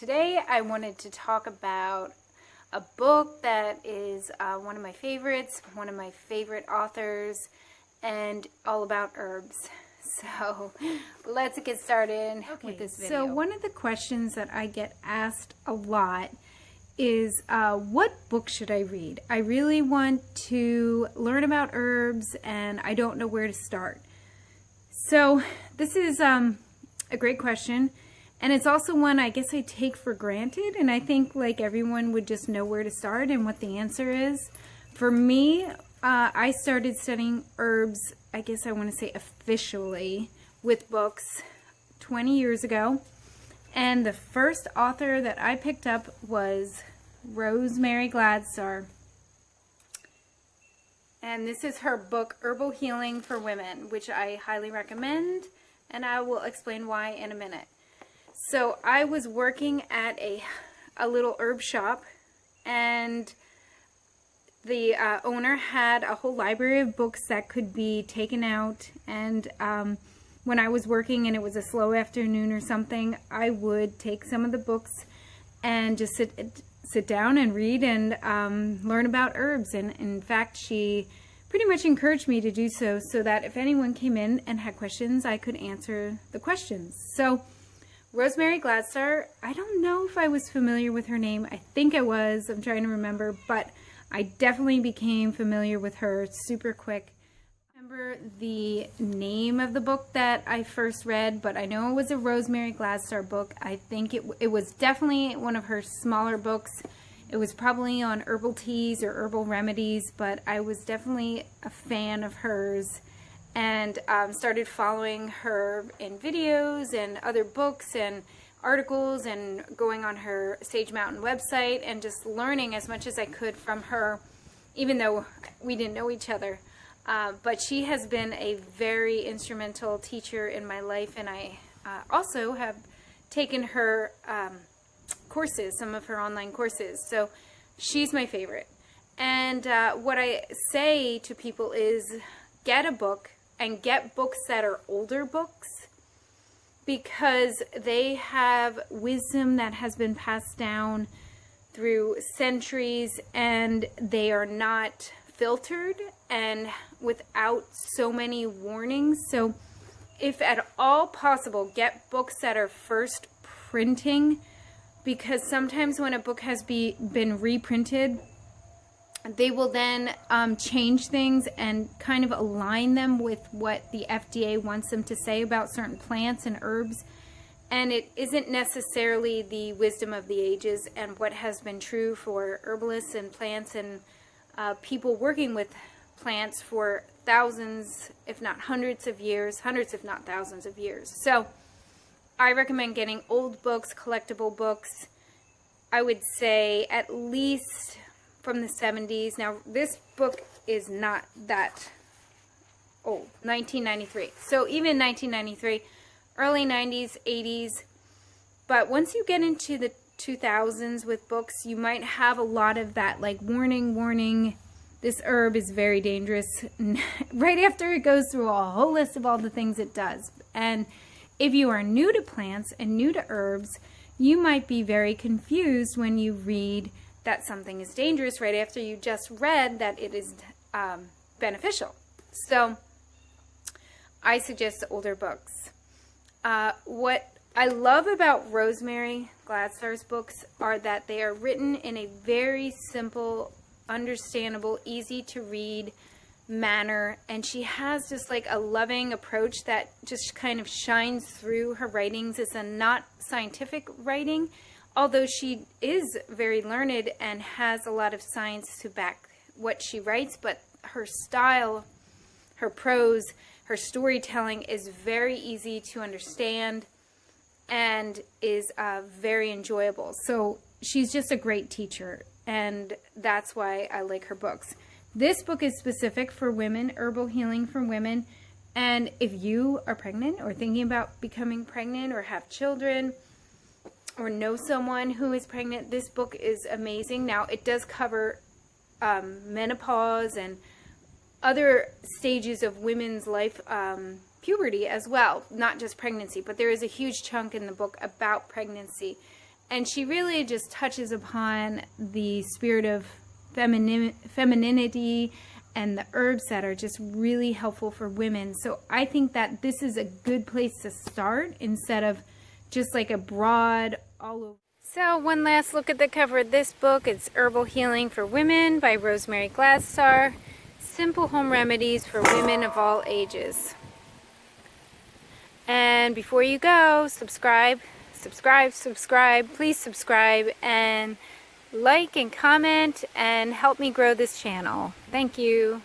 Today I wanted to talk about a book that is one of my favorites, one of my favorite authors, and all about herbs. So let's get started with this video. So one of the questions that I get asked a lot is what book should I read? I really want to learn about herbs and I don't know where to start. So this is a great question. And it's also one I guess I take for granted, and I think like everyone would just know where to start and what the answer is. For me, I started studying herbs, I guess I want to say officially, with books 20 years ago. And the first author that I picked up was Rosemary Gladstar. And this is her book, Herbal Healing for Women, which I highly recommend, and I will explain why in a minute. So I was working at a little herb shop, and the owner had a whole library of books that could be taken out, and when I was working and it was a slow afternoon or something, I would take some of the books and just sit down and read and learn about herbs. And in fact, she pretty much encouraged me to do so that if anyone came in and had questions, I could answer the questions. So Rosemary Gladstar, I don't know if I was familiar with her name. I think I was. I'm trying to remember, but I definitely became familiar with her super quick. I remember the name of the book that I first read, but I know it was a Rosemary Gladstar book. I think it was definitely one of her smaller books. It was probably on herbal teas or herbal remedies, but I was definitely a fan of hers. And started following her in videos and other books and articles and going on her Sage Mountain website and just learning as much as I could from her, even though we didn't know each other. But she has been a very instrumental teacher in my life, and I also have taken her courses, some of her online courses. So she's my favorite. And what I say to people is get a book, and get books that are older books, because they have wisdom that has been passed down through centuries, and they are not filtered and without so many warnings. So if at all possible, get books that are first printing, because sometimes when a book has been reprinted, they will then change things and kind of align them with what the FDA wants them to say about certain plants and herbs. And it isn't necessarily the wisdom of the ages and what has been true for herbalists and plants and people working with plants for thousands, if not hundreds of years, hundreds if not thousands of years. So I recommend getting old books, collectible books. I would say at least from the 70s. Now, this book is not that old, 1993. So even 1993, early 90s, 80s. But once you get into the 2000s with books, you might have a lot of that, like, warning, this herb is very dangerous, right after it goes through a whole list of all the things it does. And if you are new to plants and new to herbs, you might be very confused when you read that something is dangerous right after you just read that it is beneficial. So I suggest older books. What I love about Rosemary Gladstar's books are that they are written in a very simple, understandable, easy to read manner, and she has just like a loving approach that just kind of shines through her writings. It's a not scientific writing, although she is very learned and has a lot of science to back what she writes, but her style, her prose, her storytelling is very easy to understand and is very enjoyable. So she's just a great teacher, and that's why I like her books. This book is specific for women, Herbal Healing for Women, and if you are pregnant or thinking about becoming pregnant or have children, or know someone who is pregnant, this book is amazing. Now, it does cover menopause and other stages of women's life, puberty as well, not just pregnancy, but there is a huge chunk in the book about pregnancy. And she really just touches upon the spirit of femininity and the herbs that are just really helpful for women. So I think that this is a good place to start instead of just like a broad all over. So one last look at the cover of this book. It's Herbal Healing for Women by Rosemary Gladstar. Simple home remedies for women of all ages. And before you go, subscribe. Please subscribe and like and comment and help me grow this channel. Thank you.